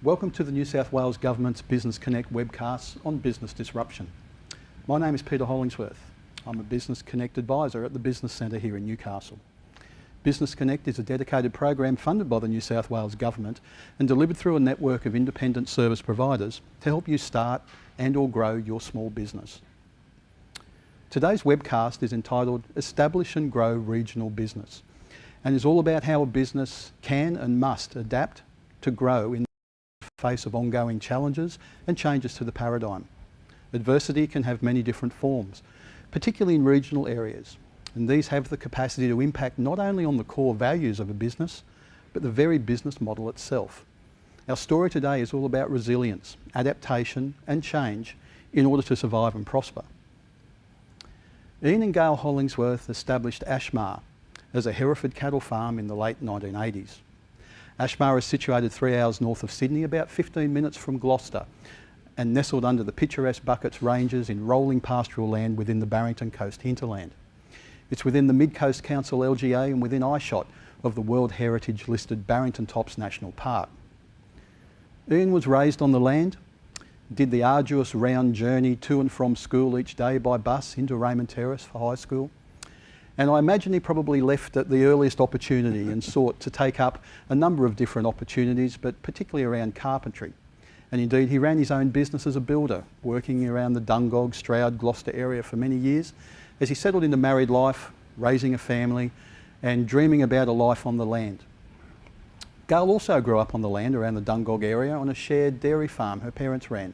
Welcome to the New South Wales Government's Business Connect webcasts on business disruption. My name is Peter Hollingsworth. I'm a Business Connect advisor at the Business Centre here in Newcastle. Business Connect is a dedicated program funded by the New South Wales Government and delivered through a network of independent service providers to help you start and or grow your small business. Today's webcast is entitled Establish and Grow Regional Business and is all about how a business can and must adapt to grow in the face of ongoing challenges and changes to the paradigm. Adversity can have many different forms, particularly in regional areas, and these have the capacity to impact not only on the core values of a business, but the very business model itself. Our story today is all about resilience, adaptation and change in order to survive and prosper. Ian and Gayle Hollingsworth established ASHMAR as a Hereford cattle farm in the late 1980s. ASHMAR is situated 3 hours north of Sydney, about 15 minutes from Gloucester, and nestled under the picturesque Barrington Ranges in rolling pastoral land within the Barrington Coast hinterland. It's within the Mid-Coast Council LGA and within eyeshot of the World Heritage listed Barrington Tops National Park. Ian was raised on the land, did the arduous round journey to and from school each day by bus into Raymond Terrace for high school. And I imagine he probably left at the earliest opportunity and sought to take up a number of different opportunities, but particularly around carpentry. And indeed, he ran his own business as a builder, working around the Dungog, Stroud, Gloucester area for many years, as he settled into married life, raising a family, and dreaming about a life on the land. Gayle also grew up on the land around the Dungog area on a shared dairy farm her parents ran.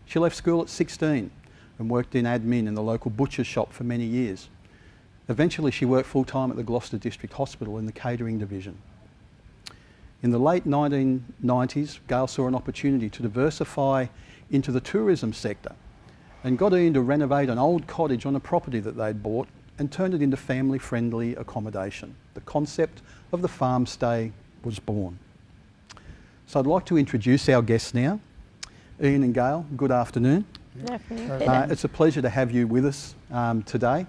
She left school at 16 and worked in admin in the local butcher's shop for many years. Eventually, she worked full-time at the Gloucester District Hospital in the catering division. In the late 1990s, Gayle saw an opportunity to diversify into the tourism sector and got Ian to renovate an old cottage on a property that they'd bought and turned it into family-friendly accommodation. The concept of the farm stay was born. So I'd like to introduce our guests now. Ian and Gayle, good afternoon. Good afternoon. It's a pleasure to have you with us today.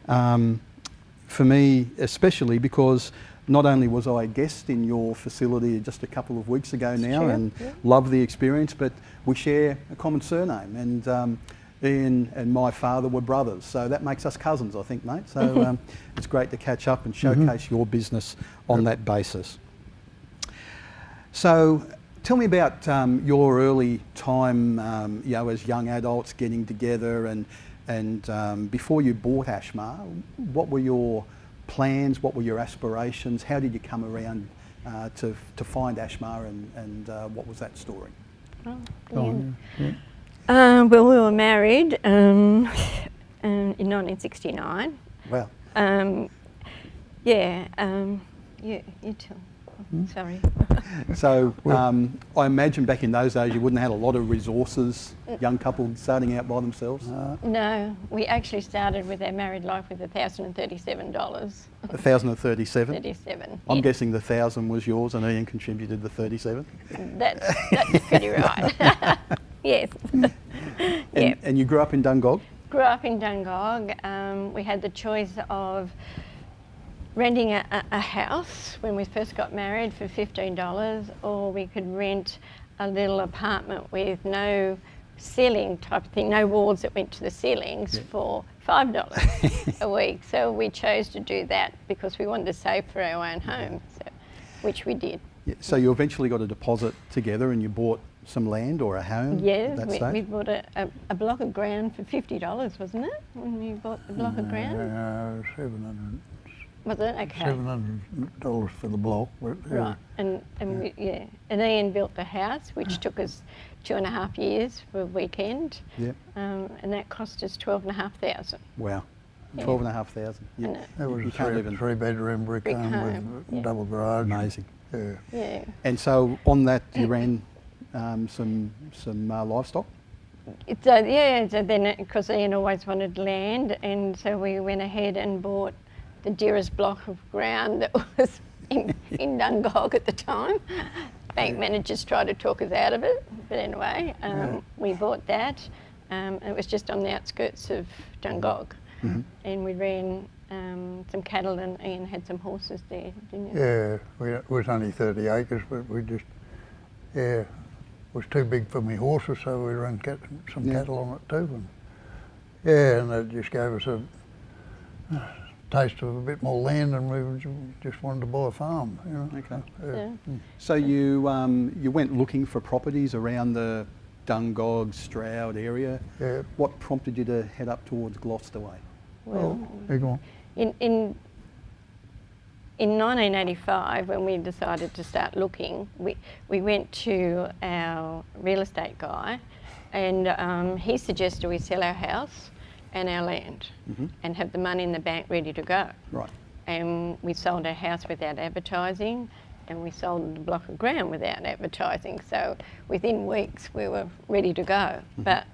For me especially, because not only was I a guest in your facility just a couple of weeks ago now and love the experience, but we share a common surname, and Ian and my father were brothers, so that makes us cousins, I think, mate. So it's great to catch up and showcase your business on that basis. So tell me about your early time, as young adults getting together, and before you bought ASHMAR, what were your plans? What were your aspirations? How did you come around to find ASHMAR, and what was that story? Well, we were married in 1969. Wow. You tell. Sorry. So I imagine back in those days you wouldn't have had a lot of resources, young couple starting out by themselves? No, we actually started with our married life with $1,037. $1,037? 37. I'm guessing the 1,000 was yours and Ian contributed the 37? That's pretty right. Yes. And you grew up in Dungog? Grew up in Dungog. We had the choice of renting a house when we first got married for $15, or we could rent a little apartment with no ceiling type of thing, no walls that went to the ceilings for $5 a week. So we chose to do that because we wanted to save for our own home, which we did. Yeah, so you eventually got a deposit together and you bought some land or a home? Yeah, we bought a block of ground for $50, wasn't it? When you bought the block of ground? $700. Was it? Okay. $700 for the block. Right, and Ian built the house, which took us 2.5 years for a weekend. Yeah. And that cost us $12,500. Wow. Yeah. $12,500. Yeah. That was a three-bedroom brick home with double garage. Amazing. Yeah. And so on that you ran some livestock? So then, because Ian always wanted land, and so we went ahead and bought the dearest block of ground that was in Dungog at the time. Bank managers tried to talk us out of it, but anyway, we bought that. It was just on the outskirts of Dungog, and we ran some cattle, and Ian had some horses there, didn't you? Yeah, it was only 30 acres, but we just, was too big for me horses, so we ran some cattle on it too. And yeah, and it just gave us a taste of a bit more land, and we just wanted to buy a farm. You know? Okay. Yeah. So you went looking for properties around the Dungog, Stroud area. Yeah. What prompted you to head up towards Gloucester way? Well, Yeah, go on. in 1985, when we decided to start looking, we went to our real estate guy, and he suggested we sell our house and our land and have the money in the bank ready to go. Right. And we sold our house without advertising, and we sold the block of ground without advertising. So within weeks we were ready to go. But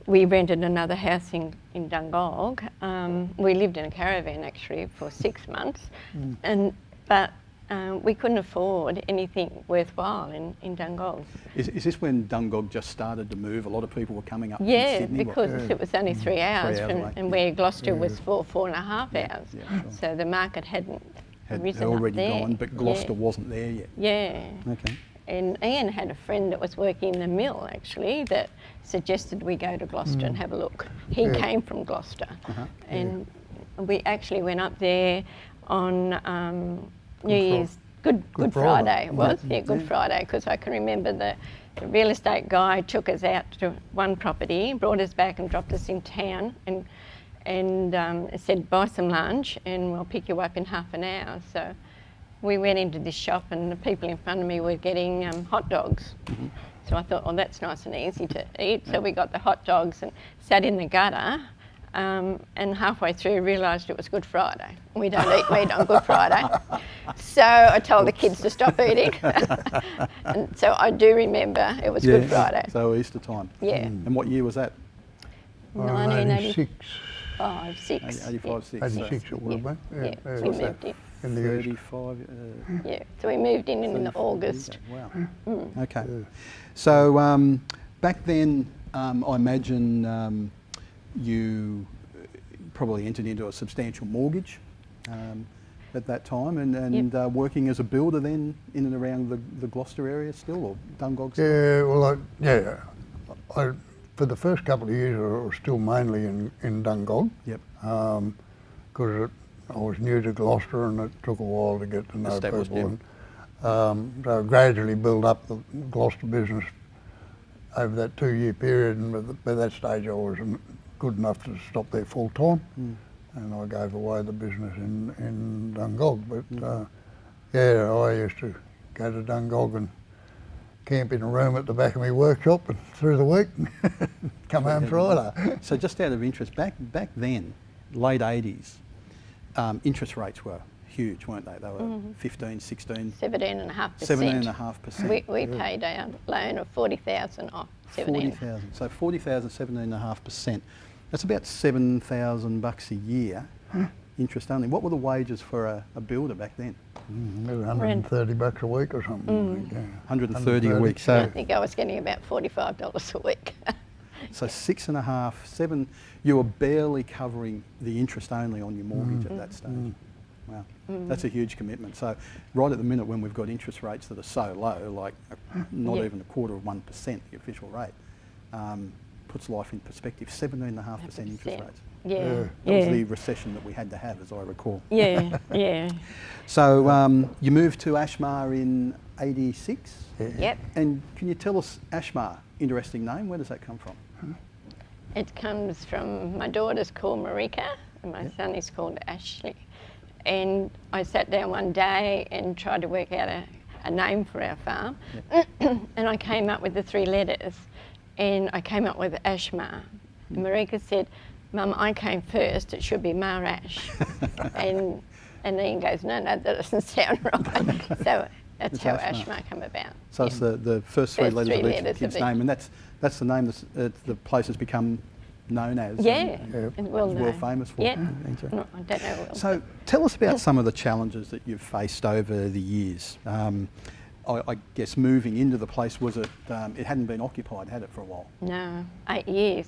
we rented another house in Dungog. We lived in a caravan actually for 6 months, but we couldn't afford anything worthwhile in Dungog. Is this when Dungog just started to move? A lot of people were coming up from Yeah, Sydney? because it was only 3 hours, away. and where Gloucester was 4.5 hours. Yeah, sure. So the market hadn't risen up already there. gone, but Gloucester wasn't there yet. Yeah. Okay. And Ian had a friend that was working in the mill actually that suggested we go to Gloucester and have a look. He came from Gloucester, and we actually went up there on New Year's Good Friday. It was Good Friday, because I can remember the real estate guy took us out to one property, brought us back and dropped us in town, and said buy some lunch and we'll pick you up in half an hour. So we went into this shop and the people in front of me were getting hot dogs. So I thought, oh, that's nice and easy to eat. So we got the hot dogs and sat in the gutter, and halfway through realised it was Good Friday. We don't eat meat on Good Friday. So I told the kids to stop eating. And so I do remember it was Good Friday. So Easter time. Yeah. And what year was that? 1986. 85, 6. 86 it would have been. Yeah, Yeah, we yeah. moved in. In the east. 35. Yeah, so we moved in August. Wow. Okay. So back then, I imagine you probably entered into a substantial mortgage at that time, and working as a builder then in and around the Gloucester area still, or Dungog still? Yeah, well, I for the first couple of years I was still mainly in Dungog. Yep. Because I was new to Gloucester and it took a while to get to know Established, people. And, so I gradually built up the Gloucester business over that 2-year period, and by that stage I wasn't good enough to stop there full time, and I gave away the business in Dungog. But yeah, I used to go to Dungog and camp in a room at the back of my workshop and through the week, come home Friday. So just out of interest, back then, late 80s, interest rates were huge, weren't they? They were 15, 16... 17.5%. 17.5%. We paid a loan of 40,000 off 17. 40,000. So 40,000, 17.5%. That's about $7,000 a year, interest only. What were the wages for a builder back then? Maybe $130 a week or something. Yeah. 130 a week. I So think I was getting about $45 a week. so 6.5, 7. You were barely covering the interest only on your mortgage at that stage. Wow, that's a huge commitment. So right at the minute when we've got interest rates that are so low, like not even 1/4%, the official rate, puts life in perspective. 17.5% interest rates. Yeah. That was the recession that we had to have, as I recall. Yeah, yeah. So you moved to ASHMAR in 86? Yep. And can you tell us ASHMAR, interesting name, where does that come from? It comes from, my daughter's called Marika and my son is called Ashley. And I sat down one day and tried to work out a name for our farm. And I came up with the 3 letters, and I came up with ASHMAR. And Marika said, Mum, I came first, it should be Marash. and Ian goes, no, that doesn't sound right. So that's It's how ASHMAR. ASHMAR come about. So it's the first 3 letters of each kid's name, and that's the name the place has become known as. And well world famous for. Yeah. No, I don't know. So tell us about some of the challenges that you've faced over the years. I guess moving into the place, it hadn't been occupied, had it, for a while? No, 8 years.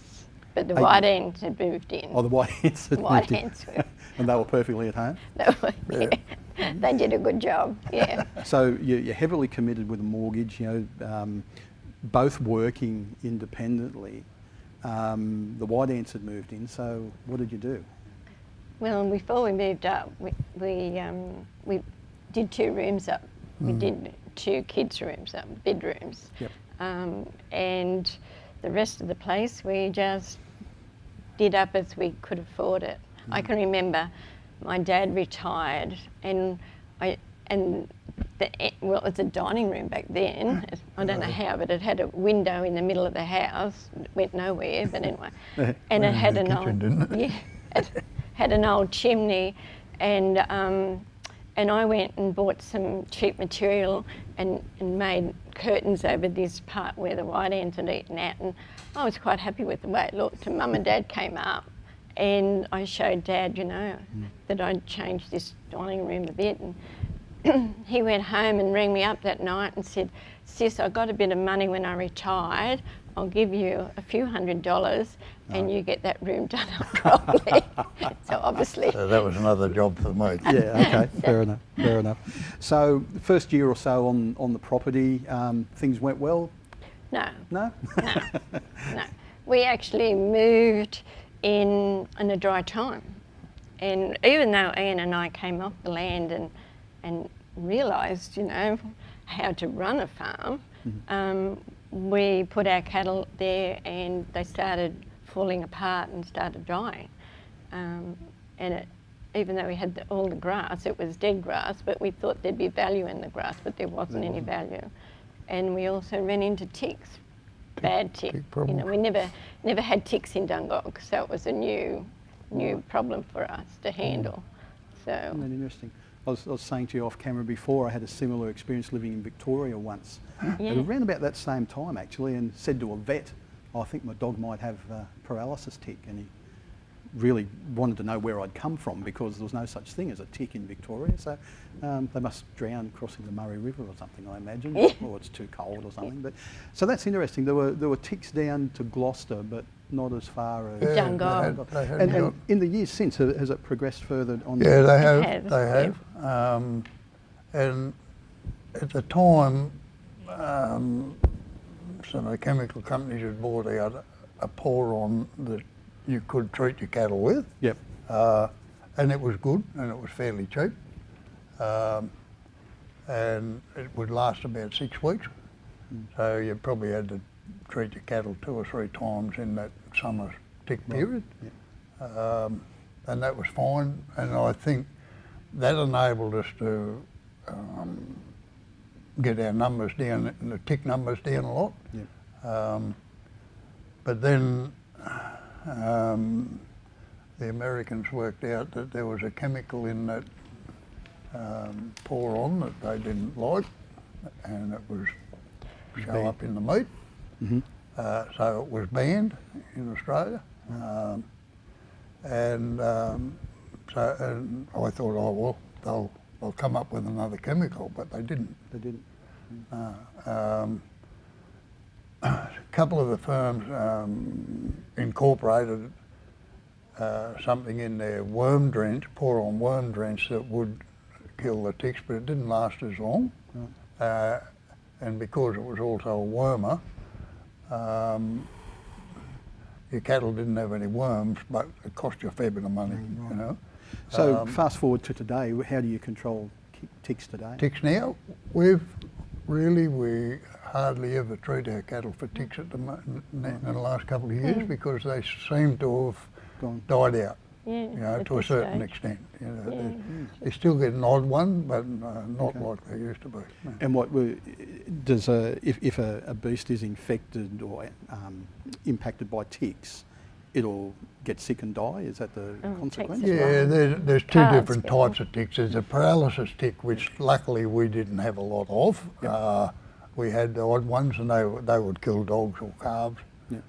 But the white ends had moved in. Oh, the white ends had moved in. And they were perfectly at home? They did a good job, yeah. So you're heavily committed with a mortgage, both working independently. The white ants had moved in, so what did you do? Well, before we moved up, we did 2 rooms up. We did 2 kids' rooms up, bedrooms. Yep. And the rest of the place we just did up as we could afford it. I can remember my dad retired, and it was a dining room back then. I don't know how, but it had a window in the middle of the house. It went nowhere, but anyway. And it had an old, it had an old chimney, and I went and bought some cheap material and made curtains over this part where the white ants had eaten out, and I was quite happy with the way it looked. And Mum and Dad came up, and I showed Dad, you know, that I'd changed this dining room a bit, and he went home and rang me up that night and said, "Sis, I got a bit of money when I retired. I'll give you a few $100 and you get that room done up properly." So obviously... So that was another job for me. Yeah, okay, fair enough, fair enough. So the first year or so on the property, things went well? No. No? No, no. We actually moved in a dry time. And even though Ian and I came off the land and realised, you know, how to run a farm, we put our cattle there and they started falling apart and started dying. Even though we had all the grass, it was dead grass, but we thought there'd be value in the grass, but there wasn't any value. And we also ran into ticks, bad tick. You know, we never had ticks in Dungog, so it was a new problem for us to handle. So. Isn't that interesting? I was saying to you off camera before, I had a similar experience living in Victoria once. Yeah. Around about that same time actually, and said to a vet, I think my dog might have paralysis tick, and he really wanted to know where I'd come from because there was no such thing as a tick in Victoria, so they must drown crossing the Murray River or something, I imagine, or it's too cold or something. But so that's interesting. There were ticks down to Gloucester, but not as far as Dungog. And in the years since, has it progressed further on? Yeah, they have. And at the time, some of the chemical companies had bought out a pour-on that you could treat your cattle with. Yep. And it was good, and it was fairly cheap. And it would last about 6 weeks. So you probably had to treat your cattle 2 or 3 times in that summer tick period. Yep. And that was fine. And I think that enabled us to get our numbers down, the tick numbers down a lot. Yep. But then the Americans worked out that there was a chemical in that pour-on that they didn't like, and it was show up in the meat. So it was banned in Australia. And I thought, oh well, they'll come up with another chemical, but they didn't. They didn't. A couple of the firms incorporated something in their worm drench, pour-on worm drench, that would kill the ticks, but it didn't last as long. Right. And because it was also a wormer, your cattle didn't have any worms, but it cost you a fair bit of money, you know. So fast forward to today, how do you control ticks today? Ticks now, we hardly ever treat our cattle for ticks at in the last couple of years because they seem to have died out, you know, to a certain extent. You know, they still get an odd one, but not like they used to be. No. And what does if a beast is infected or impacted by ticks, it'll get sick and die? Is that the consequence? Yeah, there's 2 different types of ticks. There's a paralysis tick, which luckily we didn't have a lot of. Yep. We had the odd ones, and they would kill dogs or calves. Yep.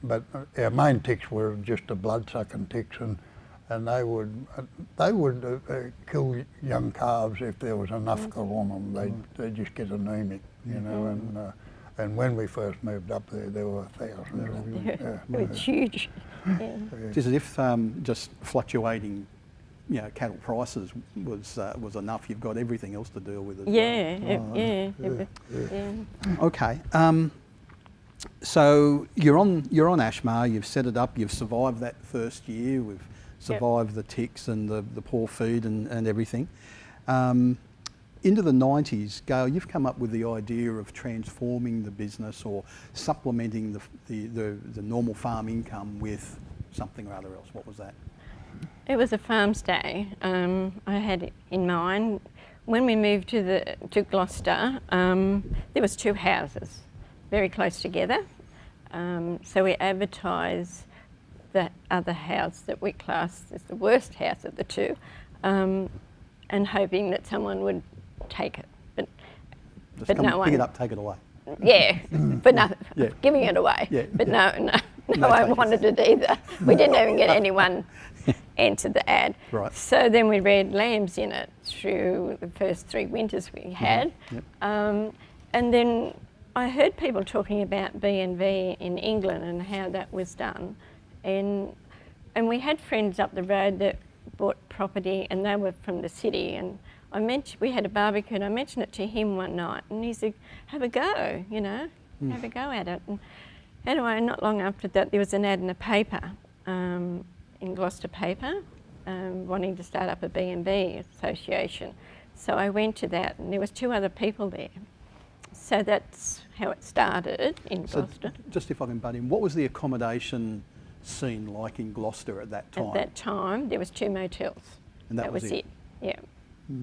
But our main ticks were just the blood-sucking ticks, and they would kill young calves if there was enough on them. They'd just get anemic, you know. And when we first moved up there were thousands. It was huge. It's as if just fluctuating cattle prices was enough. You've got everything else to deal with as well. Okay. So you're on ASHMAR. You've set it up. You've survived that first year. We've survived the ticks and the poor feed and everything. Into the 90s, Gayle, you've come up with the idea of transforming the business or supplementing the normal farm income with something or other else. What was that? It was a farm stay I had in mind. When we moved to Gloucester, there was 2 houses very close together. So we advertised the other house that we classed as the worst house of the 2, and hoping that someone would take it. But no one. Pick it up, take it away. Yeah, but nothing. Yeah. Giving it away. Yeah. But no one wanted it either. We didn't even get anyone enter the ad. Right. So then we read lambs in it through the first 3 winters we had. Yep. And then I heard people talking about B&V in England and how that was done. And we had friends up the road that bought property, and they were from the city. And we had a barbecue, and I mentioned it to him one night, and he said, have a go, have a go at it. And anyway, not long after that, there was an ad in the paper, in Gloucester paper, wanting to start up a B&B association. So I went to that, and there was 2 other people there. So that's how it started in Gloucester. Just if I can butt in, what was the accommodation scene like in Gloucester at that time? At that time, there was 2 motels. And that was it? Yeah.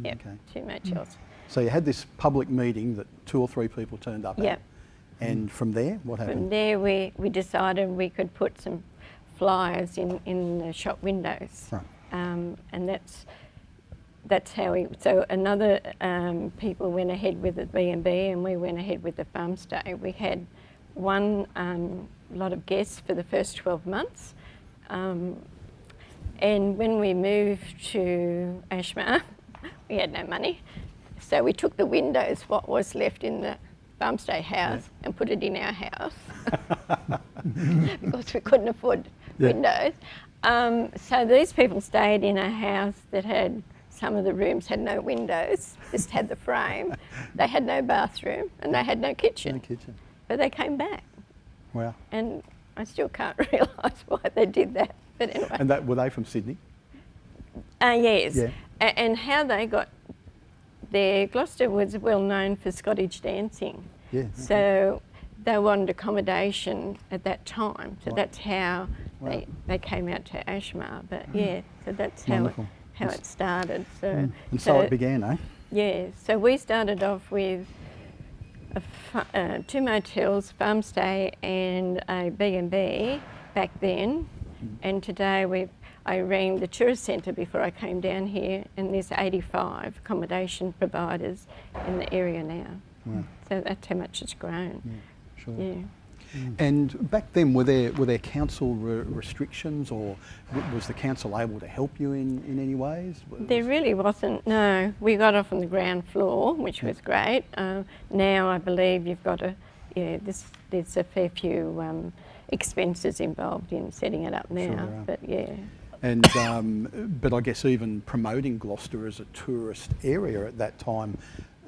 Yep, okay. 2 motels. So you had this public meeting that 2 or 3 people turned up at. And from there, what happened? From there, we decided we could put some flyers in the shop windows. Right. And that's how we... So another people went ahead with the B&B, and we went ahead with the farm stay. We had one lot of guests for the first 12 months. And when we moved to ASHMAR, we had no money. So we took the windows, what was left in the farmstay house, and put it in our house because we couldn't afford windows. So these people stayed in a house that had, some of the rooms had no windows, just had the frame. They had no bathroom and they had no kitchen. No kitchen. But they came back. Wow. And I still can't realise why they did that. But anyway. And were they from Sydney? Yes. Yeah. And how they got there, Gloucester was well known for Scottish dancing. Yeah. Okay. So they wanted accommodation at that time. So that's how they came out to ASHMAR. But so that's how it started. So and so it began, eh? Yeah. So we started off with 2 motels, farm stay, and a B&B back then. And today I ran the tourist centre before I came down here, and there's 85 accommodation providers in the area now. Wow. So that's how much it's grown. Yeah, sure. Yeah. And back then, were there council restrictions, or was the council able to help you in any ways? There really wasn't, no. We got off on the ground floor, which was great. Now I believe you've got there's a fair few expenses involved in setting it up now, Sure, but yeah. And but I guess even promoting Gloucester as a tourist area at that time,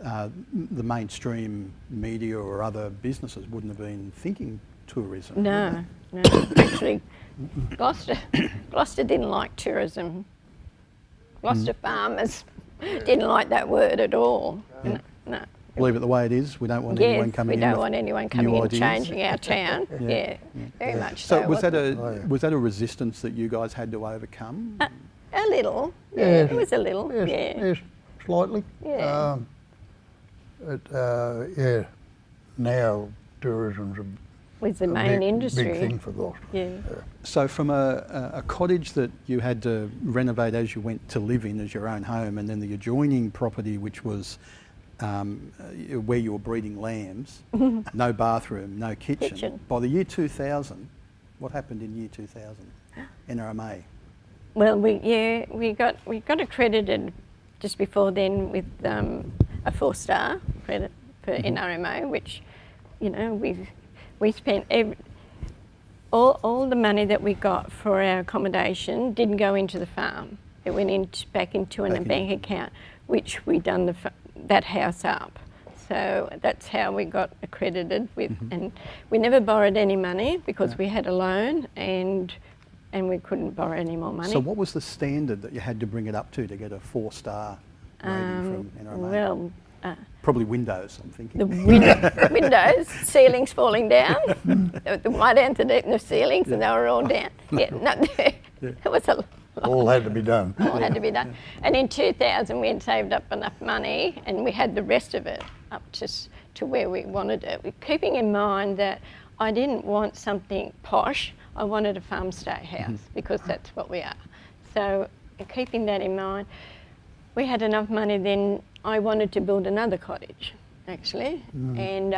the mainstream media or other businesses wouldn't have been thinking tourism. No. Actually, Gloucester didn't like tourism. Gloucester farmers didn't like that word at all. Yeah. No. Leave it the way it is. We don't want anyone coming in. We don't want anyone coming in changing our town. Very much so. So was that a resistance that you guys had to overcome? A little. Yeah, it was a little. Yes, slightly. Yeah. Now tourism's was the main industry. Big thing for Gloucester. Yeah. So from a cottage that you had to renovate as you went to live in as your own home, and then the adjoining property, which was where you were breeding lambs, no bathroom, no kitchen. By the year 2000, what happened in year 2000? NRMA. Well, we got accredited just before then with a 4-star credit for NRMA, which, we spent all the money that we got for our accommodation didn't go into the farm. It went back into a bank account, which we done that house up. So that's how we got accredited with, and we never borrowed any money because we had a loan and we couldn't borrow any more money. So what was the standard that you had to bring it up to get a 4-star rating from NRMA? Well, probably windows, I'm thinking. The windows, ceilings falling down, the white underneath the ceilings, and they were all down. It was all had to be done. All had to be done. And in 2000, we had saved up enough money, and we had the rest of it up to where we wanted it. Keeping in mind that I didn't want something posh. I wanted a farmstay house because that's what we are. So keeping that in mind, we had enough money then. I wanted to build another cottage, actually, and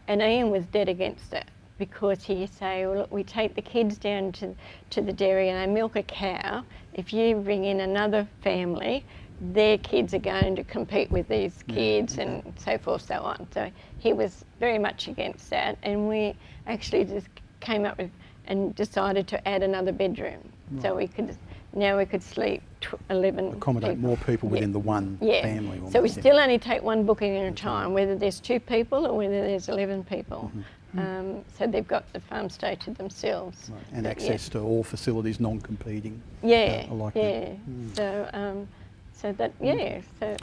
Ian was dead against it because he say, well, look, we take the kids down to the dairy and they milk a cow. If you bring in another family, their kids are going to compete with these kids and so forth, so on. So he was very much against that, and we actually just came up with and decided to add another bedroom, so we could. Now we could sleep 11 accommodate people. more people within the one family. Almost, so we still only take one booking at a time, whether there's 2 people or whether there's 11 people. So they've got the farm stay to themselves. Right. And access to all facilities, non-competing. Yeah, I like yeah. that. So that, yeah. So.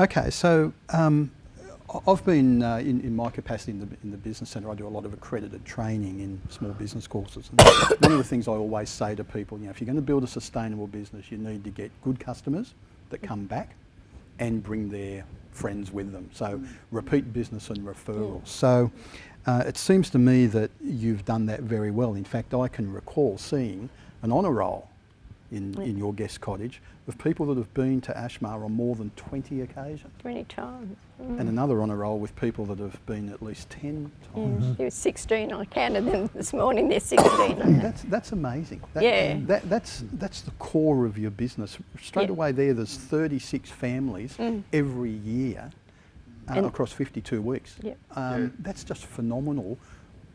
Okay, so I've been, in my capacity in the Business Centre, I do a lot of accredited training in small business courses. And one of the things I always say to people, if you're going to build a sustainable business, you need to get good customers that come back and bring their friends with them. So repeat business and referrals. So it seems to me that you've done that very well. In fact, I can recall seeing an honour roll in your guest cottage of people that have been to ASHMAR on more than 20 occasions. 20 times. And another honour roll with people that have been at least 10 times. There was 16. I counted them this morning. There's 16. That's amazing. That's the core of your business. Straight away there's 36 families every year across 52 weeks. That's just phenomenal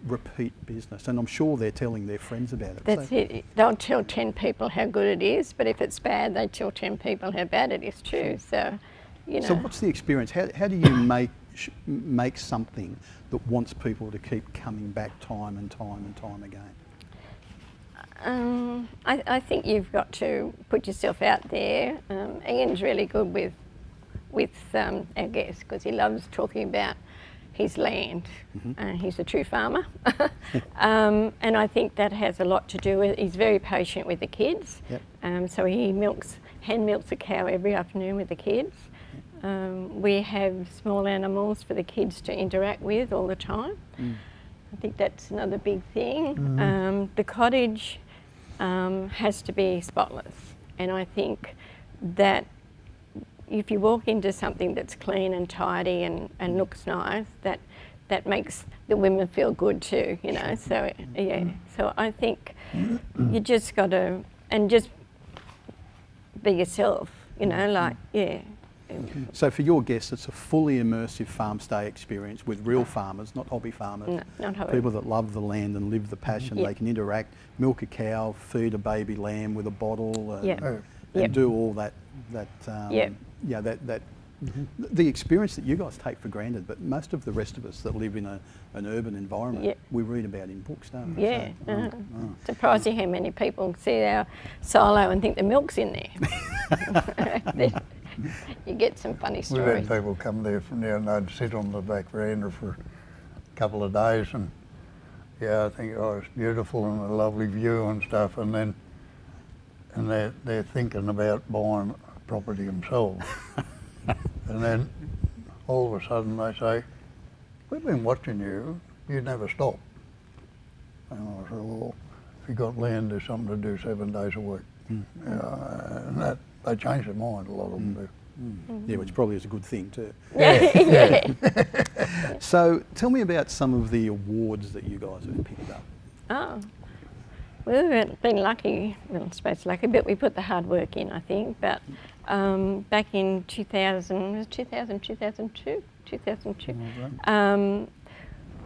repeat business, and I'm sure they're telling their friends about it. That's it. They'll tell 10 people how good it is, but if it's bad, they tell 10 people how bad it is too. So, So what's the experience? How do you make something that wants people to keep coming back time and time and time again? I think you've got to put yourself out there. Ian's really good with our guests because he loves talking about his land. He's a true farmer. And I think that has a lot to do with, he's very patient with the kids. So he hand milks a cow every afternoon with the kids. We have small animals for the kids to interact with all the time. I think that's another big thing. The cottage has to be spotless, and I think that if you walk into something that's clean and tidy and looks nice, that makes the women feel good too, So so I think you just got to just be yourself, So for your guests, it's a fully immersive farm stay experience with real farmers, not hobby farmers. No, not hobby. People that love the land and live the passion. They can interact, milk a cow, feed a baby lamb with a bottle, and do all that. The experience that you guys take for granted, but most of the rest of us that live in an urban environment, we read about in books, don't we? Surprising how many people see our silo and think the milk's in there. You get some funny stories. We've had people come there from there and they'd sit on the back veranda for a couple of days and I think, it's beautiful and a lovely view and stuff, and then they're thinking about buying a property themselves. And then all of a sudden they say, we've been watching you, you never stop. And I said, well, if you've got land, there's something to do 7 days a week. And that, they change their mind, a lot of them do. Yeah, which probably is a good thing too. Yeah. So tell me about some of the awards that you guys have picked up. Oh, we've been lucky, well, I suppose lucky, but we put the hard work in, I think. But back in 2002,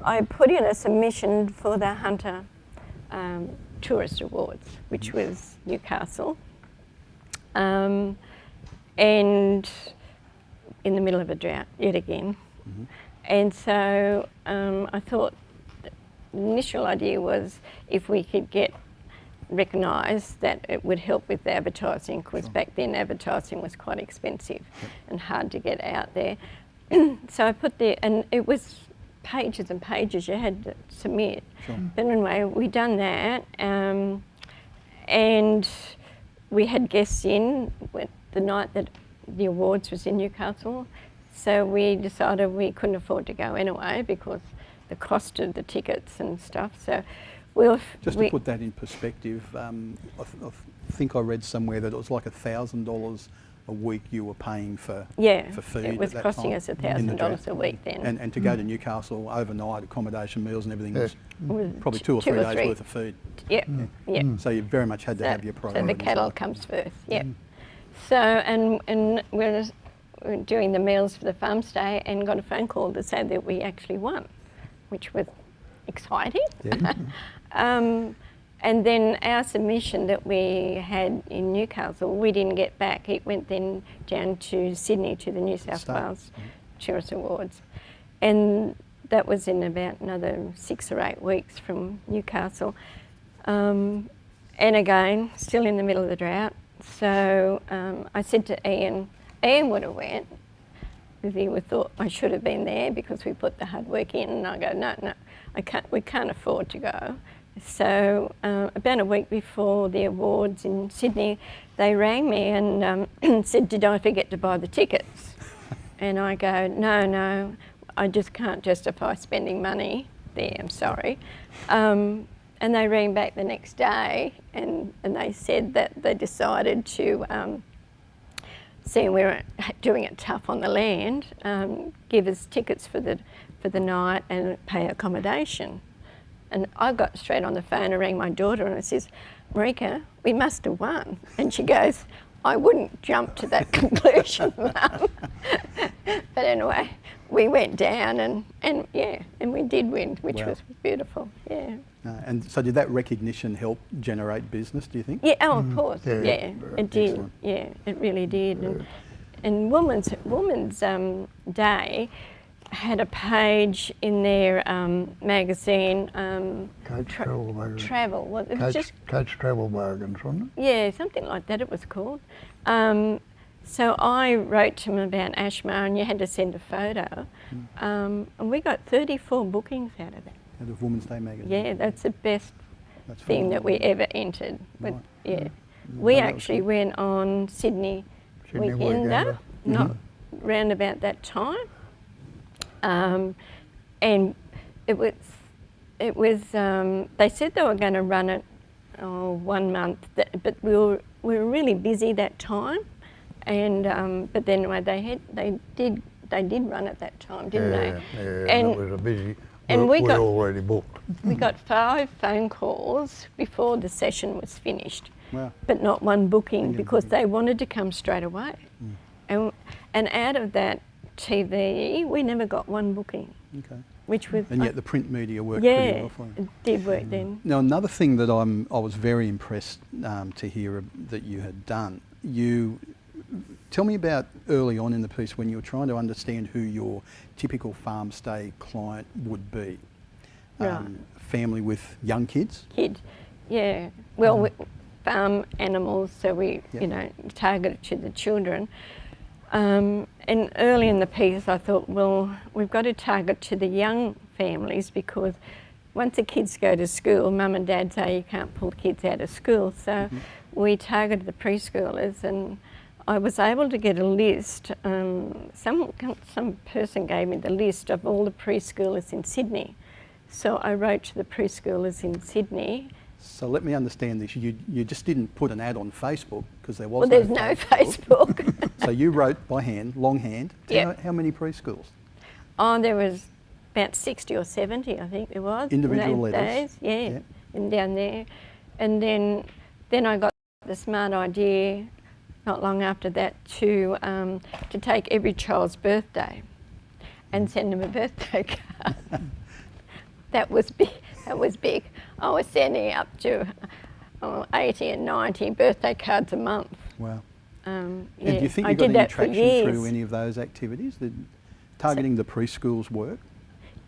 I put in a submission for the Hunter Tourist Awards, which was Newcastle. and in the middle of a drought yet again. Mm-hmm. And so I thought the initial idea was if we could get recognised, that it would help with advertising, because back then advertising was quite expensive and hard to get out there. So I put there, and it was pages and pages you had to submit. Sure. But anyway, we done that, and we had guests in the night that the awards was in Newcastle. So we decided we couldn't afford to go anyway because the cost of the tickets and stuff. So just to put that in perspective, I think I read somewhere that it was like $1,000 a week you were paying for food. It was costing us $1,000 a week then. And to go to Newcastle overnight, accommodation, meals and everything was probably two or three days worth of food. Yep, yep. So you very much had to have your priorities. So the cattle comes first, yep. So, and we're doing the meals for the farm stay and got a phone call to say that we actually won, which was exciting. Yeah. And then our submission that we had in Newcastle, we didn't get back. It went then down to Sydney to the New South Wales Tourist Awards. And that was in about another 6 or 8 weeks from Newcastle. And again, still in the middle of the drought. So I said to Ian would have went, because he would thought I should have been there because we put the hard work in. And I go, no, we can't afford to go. So about a week before the awards in Sydney, they rang me and said, did I forget to buy the tickets? And I go, no, I just can't justify spending money there, I'm sorry. And they rang back the next day and they said that they decided to, seeing we were doing it tough on the land, give us tickets for the night and pay accommodation. And I got straight on the phone and rang my daughter and I says, Marika, we must have won. And she goes, I wouldn't jump to that conclusion, Mum. But anyway, we went down and we did win, which was beautiful, yeah. And so did that recognition help generate business, do you think? Yeah, oh, of course, yeah, it did. Excellent. Yeah, it really did. And Women's Day had a page in their magazine, Coach Travel magazine. Travel. Well, it was Coach Travel Bargains, wasn't it? Yeah, something like that it was called. So I wrote to them about ASHMAR and you had to send a photo. And we got 34 bookings out of that. Out of Women's Day magazine? Yeah, that's the best thing that we ever entered. But, Right. yeah. We actually went on Sydney Weekender, not round about that time. And it was they said they were going to run it 1 month, but we were really busy that time, and but then they did run it that time, didn't they? Yeah, and it was a busy. And we got already booked. We got 5 phone calls before the session was finished, but not one booking because they wanted to come straight away, and out of that TV, we never got one booking. Okay. Which was, and yet the print media worked pretty well for you. It did work then. Now another thing that I was very impressed to hear that you had done. You tell me about early on in the piece when you were trying to understand who your typical farm stay client would be. Family with young kids. Yeah. Well, farm animals, so we targeted to the children. And early in the piece I thought, well, we've got to target to the young families because once the kids go to school, Mum and Dad say you can't pull kids out of school. So we targeted the preschoolers and I was able to get a list. Some person gave me the list of all the preschoolers in Sydney. So I wrote to the preschoolers in Sydney. So let me understand this. You just didn't put an ad on Facebook because there was well, there's no Facebook. So you wrote by hand, longhand. How many preschools? Oh, there was about 60 or 70, I think there was. Individual letters? Days, yeah, and down there. And then I got the smart idea not long after that to take every child's birthday and send them a birthday card. That was big. That was big. I was sending up to 80 and 90 birthday cards a month. Wow. And do you think you got any traction through any of those activities? Did targeting the preschools work?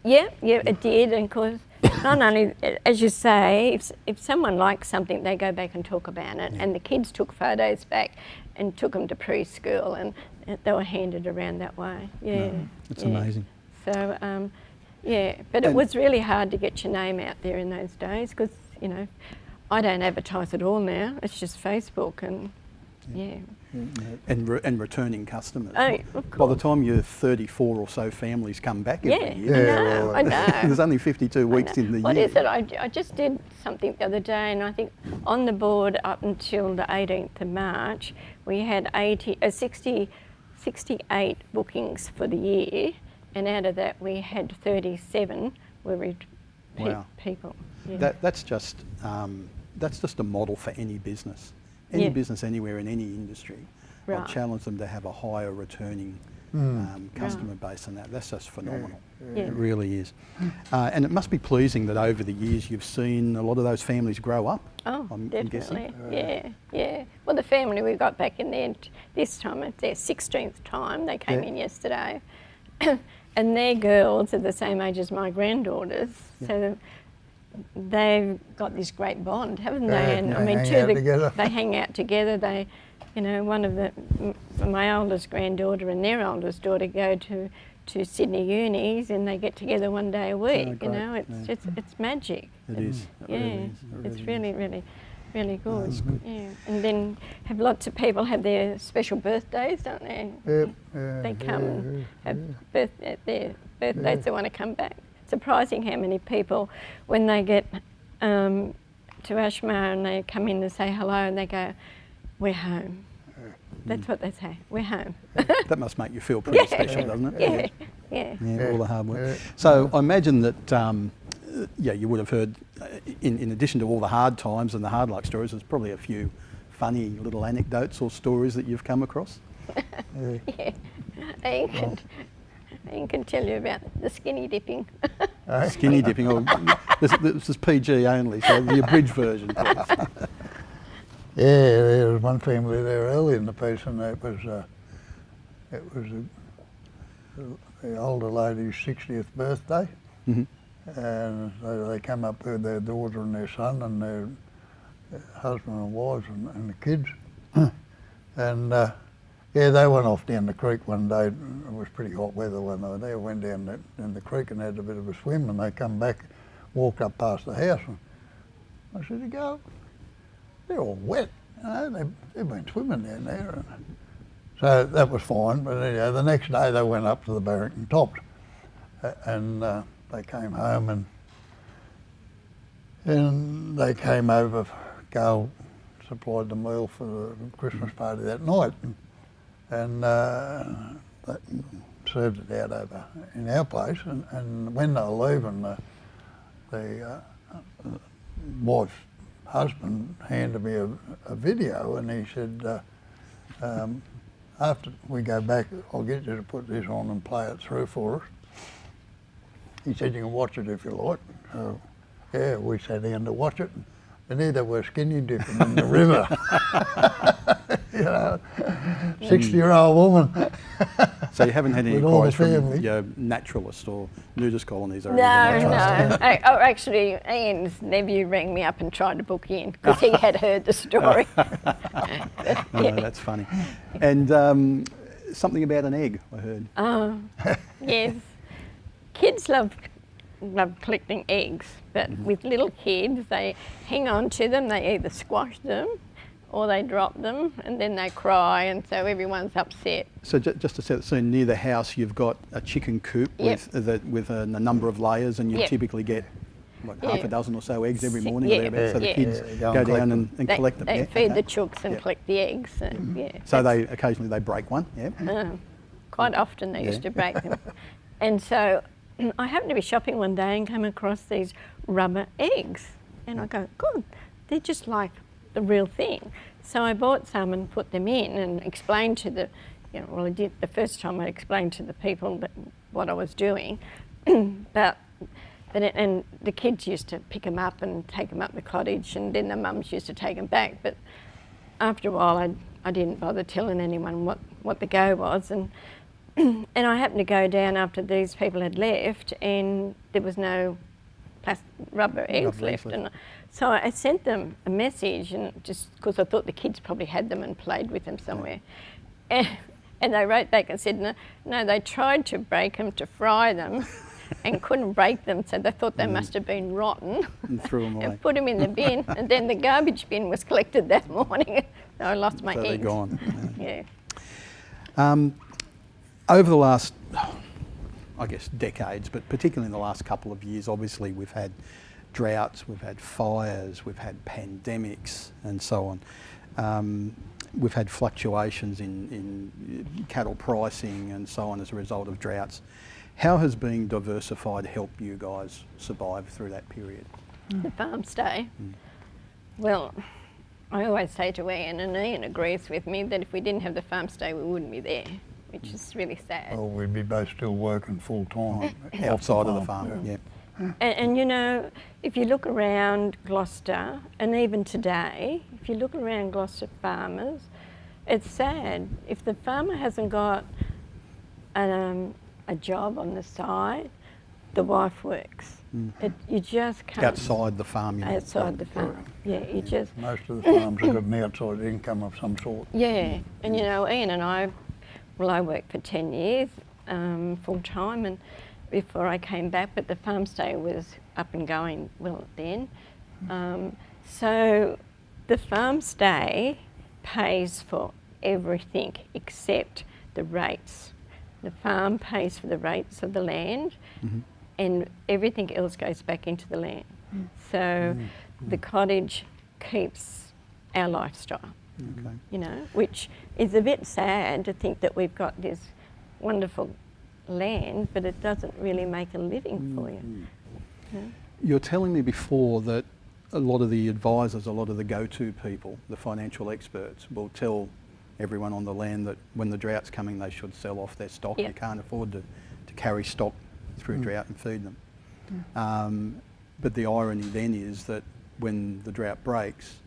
Yeah, it did. And of course, not only, as you say, if someone likes something, they go back and talk about it. And the kids took photos back and took them to preschool, and they were handed around that way. Yeah, it's amazing. So, but it was really hard to get your name out there in those days because, you know, I don't advertise at all now. It's just Facebook and, And returning customers. Oh, of course. By the time your 34 or so families come back every year. I know. There's only 52 weeks in the year. What is it? I just did something the other day, and I think on the board up until the 18th of March, we had 68 bookings for the year, and out of that we had 37 were repeat people. Yeah. That's just a model for any business. Any business anywhere in any industry, I'll challenge them to have a higher returning customer base than that. That's just phenomenal. It really is. And it must be pleasing that over the years you've seen a lot of those families grow up. Oh, definitely. Yeah. Well, the family we got back in there this time, it's their 16th time. They came in yesterday. And their girls are the same age as my granddaughters. So they've got this great bond, haven't they? And I mean, they hang out together. They, you know, my oldest granddaughter and their oldest daughter go to Sydney unis, and they get together one day a week. You know, it's magic. It is. It's really good. Good. Yeah, and then have lots of people have their special birthdays, don't they? They come and have their birthdays. They want to come back. Surprising how many people, when they get to ASHMAR and they come in and say hello and they go, "We're home." That's what they say. We're home. That must make you feel pretty special, doesn't it? Yeah. All the hard work. So I imagine that you would have heard, in addition to all the hard times and the hard luck stories, there's probably a few funny little anecdotes or stories that you've come across. Ian can tell you about the skinny dipping. Skinny dipping. Oh, this is PG only, so the abridged version, please. There was one family there early in the piece, and it was the older lady's 60th birthday, and they come up with their daughter and their son and their husband and wives and the kids, and they went off down the creek one day. It was pretty hot weather when they were there. Went down in the creek and had a bit of a swim, and they come back, walked up past the house, and I said, they're all wet. You know, they've been swimming down there. So that was fine, but anyhow, the next day they went up to the Barrington tops, and they came home, and they came over. Gayle supplied the meal for the Christmas party that night, and they served it out over in our place. And when they were leaving, the wife's husband handed me a video, and he said, after we go back, I'll get you to put this on and play it through for us. He said, you can watch it if you like. So, we sat down to watch it, and there they were skinny dipping in the river. You know, 60-year-old woman. So you haven't had any inquiries from your naturalist or nudist colonies or anything? No. Actually, Ian's nephew rang me up and tried to book in because he had heard the story. That's funny. And something about an egg, I heard. Oh, yes. Kids love collecting eggs, but with little kids, they hang on to them. They either squash them or they drop them, and then they cry, and so everyone's upset. So just to set the scene, near the house you've got a chicken coop with a number of layers, and you typically get half a dozen or so eggs every morning, so the kids go down and collect them. They feed the chooks and collect the eggs. So they occasionally break one. Quite often they used to break them. And so I happened to be shopping one day and came across these rubber eggs, and I go, God, they're just like the real thing. So I bought some and put them in and explained to the, I did the first time. I explained to the people what I was doing, and the kids used to pick them up and take them up the cottage, and then the mums used to take them back. But after a while, I didn't bother telling anyone what the go was, and and I happened to go down after these people had left, and there was no rubber eggs left, and so I sent them a message, and just because I thought the kids probably had them and played with them somewhere, and they wrote back and said no, they tried to break them to fry them. And couldn't break them, so they thought they must have been rotten and threw them away. And put them in the bin, and then the garbage bin was collected that morning. So I lost my eggs. So they're gone. Yeah. Over the last, I guess, decades, but particularly in the last couple of years, obviously we've had droughts, we've had fires, we've had pandemics, and so on. We've had fluctuations in cattle pricing and so on as a result of droughts. How has being diversified helped you guys survive through that period? The farm stay. Well, I always say to Ian, and Ian agrees with me, that if we didn't have the farm stay, we wouldn't be there, which is really sad. Well, we'd be both still working full time Outside of the farm, yeah. And you know, if you look around Gloucester, and even today, if you look around Gloucester farmers, it's sad. If the farmer hasn't got a job on the side, the wife works. You just can't. Outside the farm, you know. Outside the farm, yeah. You just. Most of the farms have got an outside income of some sort. Yeah, and you know, Ian and I worked for 10 years full time, and before I came back, but the farm stay was up and going well then. So the farm stay pays for everything except the rates. The farm pays for the rates of the land, and everything else goes back into the land. So the cottage keeps our lifestyle, you know, which is a bit sad to think that we've got this wonderful land, but it doesn't really make a living for you. You're telling me before that a lot of the advisors, a lot of the go-to people, the financial experts, will tell everyone on the land that when the drought's coming they should sell off their stock. You can't afford to carry stock through drought and feed them. But the irony then is that when the drought breaks,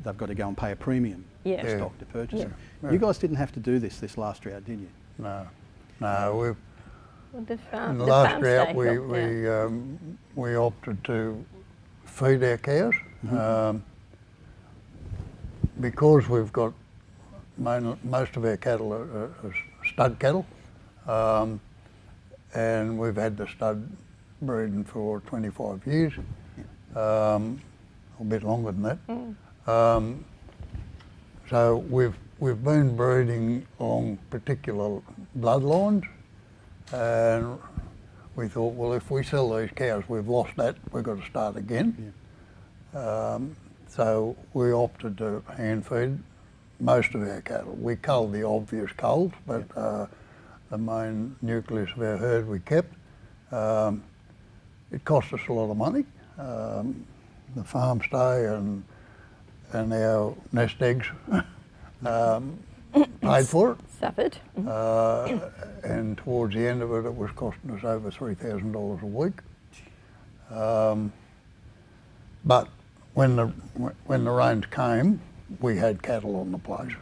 they've got to go and pay a premium for stock to purchase it. You guys didn't have to do this last drought, did you? No, Well, in the last drought we opted to feed our cows because we've got most of our cattle are stud cattle, and we've had the stud breeding for 25 years, a bit longer than that. So we've been breeding along particular bloodlines, and we thought, well, if we sell these cows, we've lost that, we've got to start again. So we opted to hand feed most of our cattle. We culled the obvious culls, but the main nucleus of our herd we kept. It cost us a lot of money. The farm stay and our nest eggs paid for it. Suffered. And towards the end of it, it was costing us over $3,000 a week. But when the rains came, we had cattle on the place.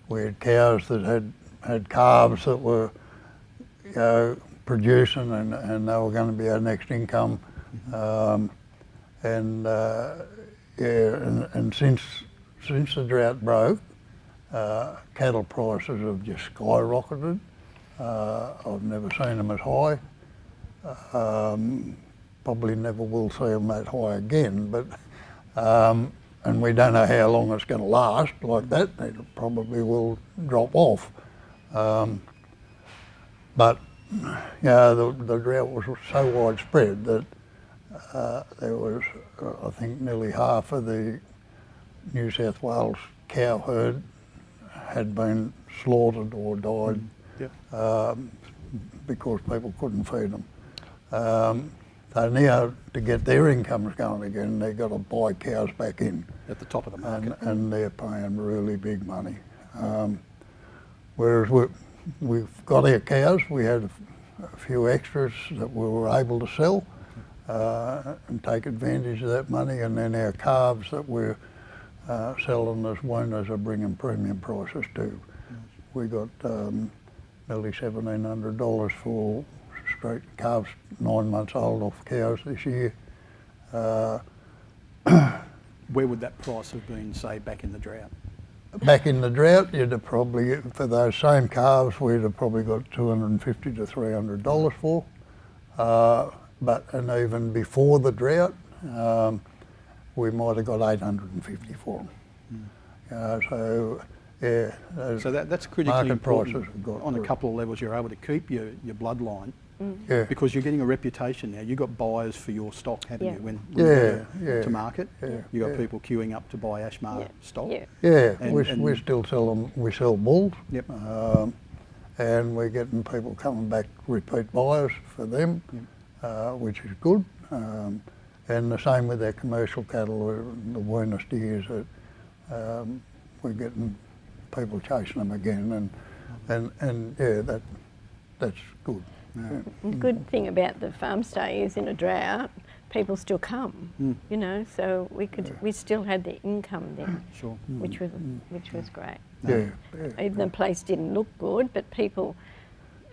We had cows that had calves that were, you know, producing, and they were going to be our next income. And since the drought broke, cattle prices have just skyrocketed. I've never seen them as high. Probably never will see them that high again, but and we don't know how long it's going to last like that. It probably will drop off. But yeah, the drought was so widespread that there was, I think, nearly half of the New South Wales cow herd had been slaughtered or died because people couldn't feed them. So now, to get their incomes going again, they've got to buy cows back in. At the top of the market. And they're paying really big money. Whereas we've got our cows, we had a few extras that we were able to sell and take advantage of that money, and then our calves that we're selling us weaners are bringing premium prices too. We got nearly $1,700 for straight calves 9 months old off cows this year. Where would that price have been, say, back in the drought? Back in the drought, you'd have probably, for those same calves, we'd have probably got $250 to $300 for. And even before the drought, we might have got $850 for them. So yeah. So that's critically important. Have got On a couple of levels, you're able to keep your bloodline. Yeah. Because you're getting a reputation now. You've got buyers for your stock, haven't you? When you go to market, you've got people queuing up to buy ASHMAR stock. Yeah, And we still sell them. We sell bulls. Yep. And we're getting people coming back, repeat buyers for them, which is good. And the same with our commercial cattle, the weaner steers. We're getting people chasing them again, and yeah, that's good. Yeah. The good thing about the farm stay is in a drought, people still come, you know, so we still had the income there, Sure. which was great. Yeah. Even the place didn't look good, but people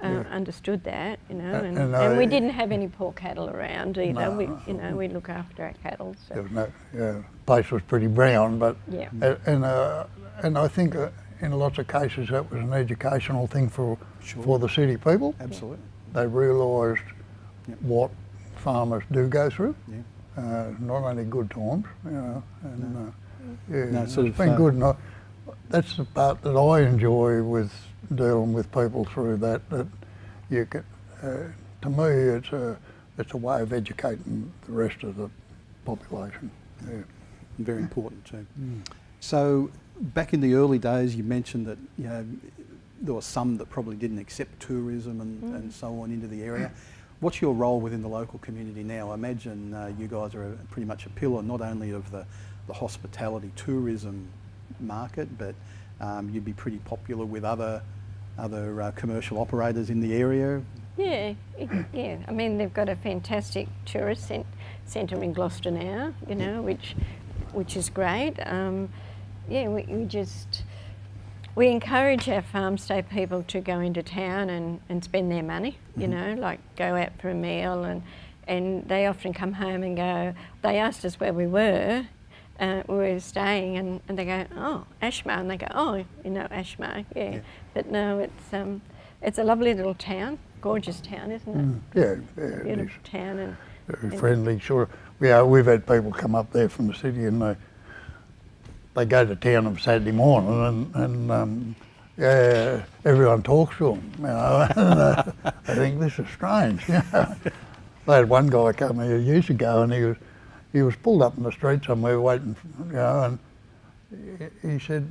understood that, you know, and we didn't have any poor cattle around either. No. We look after our cattle. So. There was no, place was pretty brown, but and I think in lots of cases that was an educational thing for the city people. Absolutely. They realised what farmers do go through. Not only good times, you know, and it's been good. And that's the part that I enjoy with dealing with people through that. That you can, to me, it's a way of educating the rest of the population. Yeah. Very important too. So back in the early days, you mentioned that there were some that probably didn't accept tourism and so on into the area. What's your role within the local community now? I imagine you guys are pretty much a pillar not only of the hospitality tourism market, but you'd be pretty popular with other commercial operators in the area. Yeah. I mean, they've got a fantastic tourist centre in Gloucester now, you know, which is great. We encourage our farm stay people to go into town and spend their money, you know, like go out for a meal, and they often come home and go, they asked us where we were staying, and they go, oh, ASHMAR, and they go, oh, you know, ASHMAR, yeah. But no, it's a lovely little town, gorgeous town, isn't it? Yeah, beautiful town. And very friendly, sure. We've had people come up there from the city and they go to town on Saturday morning and everyone talks to them, you know, and I think this is strange. You know? I had one guy come here years ago and he was pulled up in the street somewhere waiting, you know, and he said,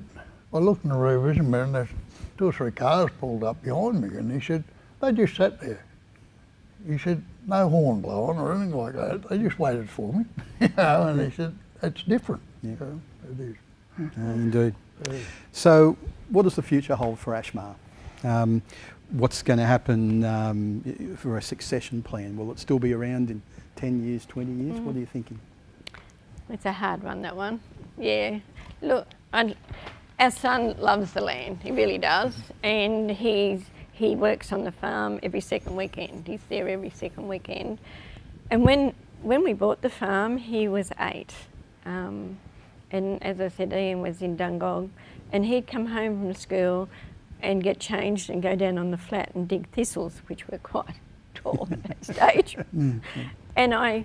I looked in the rear vision mirror and there's 2 or 3 cars pulled up behind me, and he said, they just sat there. He said, no horn blowing or anything like that, they just waited for me, you know, and he said, it's different. Yeah. So it is. Indeed. So what does the future hold for ASHMAR? What's going to happen for a succession plan? Will it still be around in 10 years, 20 years? What are you thinking? It's a hard one, that one. Yeah. Look, our son loves the land, he really does, and he works on the farm every second weekend. He's there every second weekend. And when we bought the farm, he was 8. And as I said, Ian was in Dungog, and he'd come home from school and get changed and go down on the flat and dig thistles, which were quite tall at that stage. And I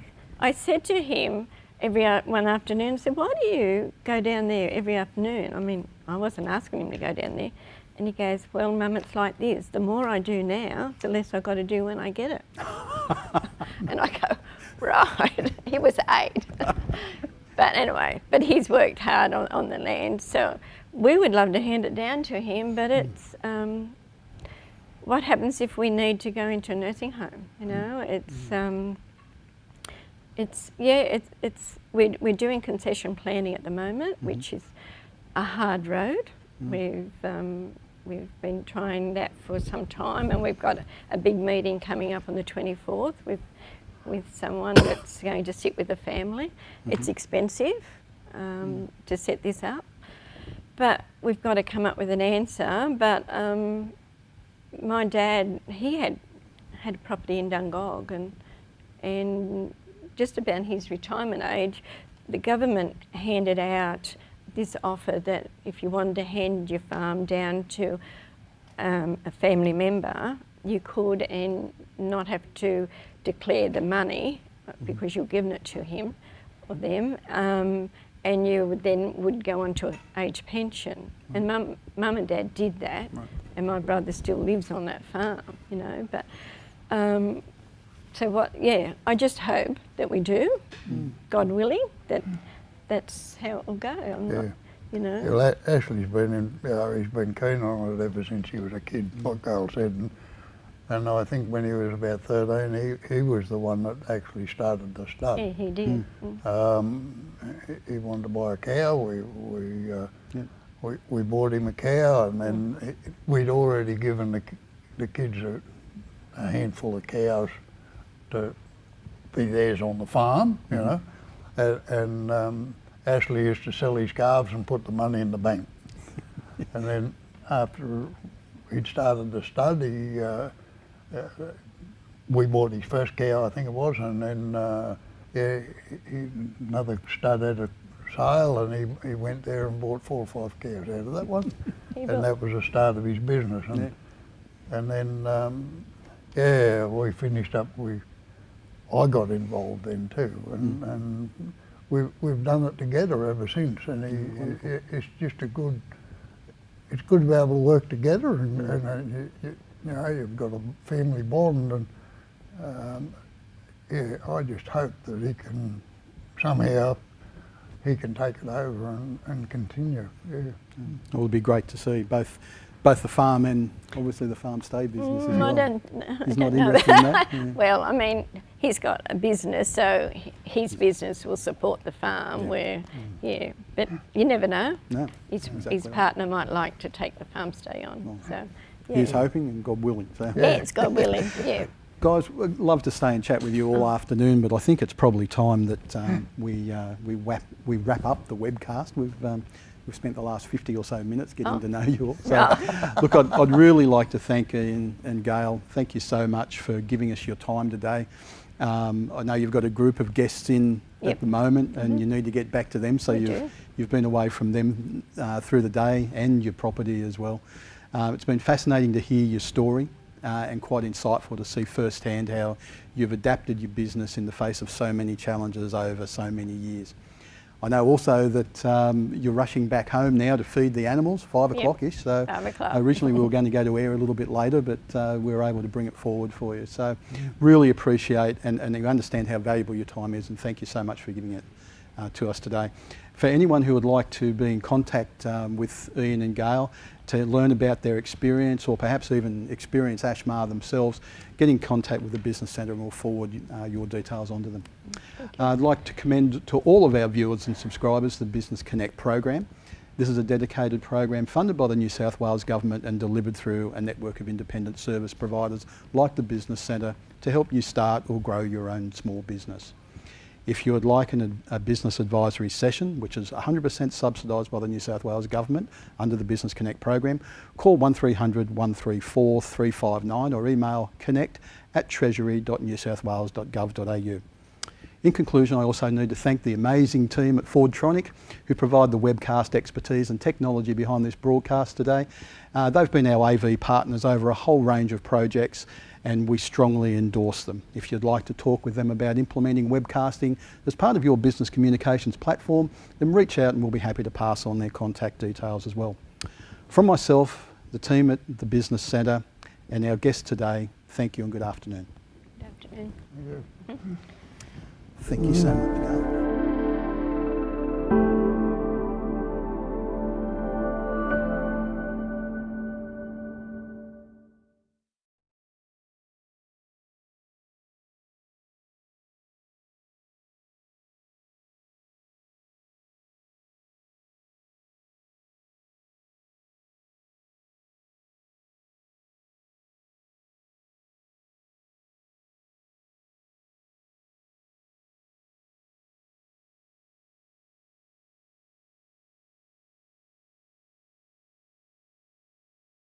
said to him one afternoon, I said, why do you go down there every afternoon? I mean, I wasn't asking him to go down there. And he goes, well, Mum, it's like this. The more I do now, the less I've got to do when I get it. And I go, right. He was 8. But anyway, he's worked hard on the land, so we would love to hand it down to him, but it's what happens if we need to go into a nursing home, you know? We're doing concession planning at the moment, which is a hard road. We've been trying that for some time, and we've got a big meeting coming up on the 24th with someone that's going to sit with the family. It's expensive, to set this up. But we've got to come up with an answer. But my dad, he had a property in Dungog, and just about his retirement age, the government handed out this offer that if you wanted to hand your farm down to a family member, you could, and not have to declare the money because you're giving it to him or them, and you would go on to an age pension. And mum and dad did that, and my brother still lives on that farm, you know. But so what? Yeah, I just hope that we do, God willing, that's how it will go. I'm not, you know. Well, Ashley's been he's been keen on it ever since he was a kid, like Gayle said. And I think when he was about 13, he was the one that actually started the stud. Yeah, he did. He wanted to buy a cow. We bought him a cow, and then we'd already given the kids a handful of cows to be theirs on the farm, you know. And Ashley used to sell his calves and put the money in the bank. And then after he'd started the stud, we bought his first cow, I think it was, and then another stud had a sale, and he went there and bought 4 or 5 cows out of that one, and that was the start of his business. And then we finished up. I got involved then too, and we've done it together ever since. And it's just it's good to be able to work together, and you know, you've got a family bond, and I just hope that he can somehow take it over and continue. It would be great to see both the farm and obviously the farm stay business as well. He's not interested in that. Yeah. Well, I mean, he's got a business, so his business will support the farm. But you never know. No, his partner might like to take the farm stay on. So. Yeah. He's hoping, and God willing. So. Yeah, it's God willing, yeah. Guys, we'd love to stay and chat with you all afternoon, but I think it's probably time that we wrap up the webcast. We've spent the last 50 or so minutes getting to know you all. So, look, I'd really like to thank Ian and Gayle. Thank you so much for giving us your time today. I know you've got a group of guests in at the moment, and you need to get back to them. So you've been away from them through the day and your property as well. It's been fascinating to hear your story and quite insightful to see firsthand how you've adapted your business in the face of so many challenges over so many years. I know also that you're rushing back home now to feed the animals, 5 o'clock-ish. So 5 o'clock. Originally we were going to go to air a little bit later, but we were able to bring it forward for you. So really appreciate and you understand how valuable your time is, and thank you so much for giving it to us today. For anyone who would like to be in contact with Ian and Gayle to learn about their experience, or perhaps even experience ASHMAR themselves, get in contact with the Business Centre and we'll forward your details onto them. I'd like to commend to all of our viewers and subscribers the Business Connect program. This is a dedicated program funded by the New South Wales Government and delivered through a network of independent service providers like the Business Centre to help you start or grow your own small business. If you would like a business advisory session, which is 100% subsidised by the New South Wales Government under the Business Connect program, call 1300 134 359 or email connect@treasury.newsouthwales.gov.au. In conclusion, I also need to thank the amazing team at Fordtronic who provide the webcast expertise and technology behind this broadcast today. They've been our AV partners over a whole range of projects, and we strongly endorse them. If you'd like to talk with them about implementing webcasting as part of your business communications platform, then reach out and we'll be happy to pass on their contact details as well. From myself, the team at the Business Centre and our guests today, thank you and good afternoon. Good afternoon. Thank you so much, Gayle.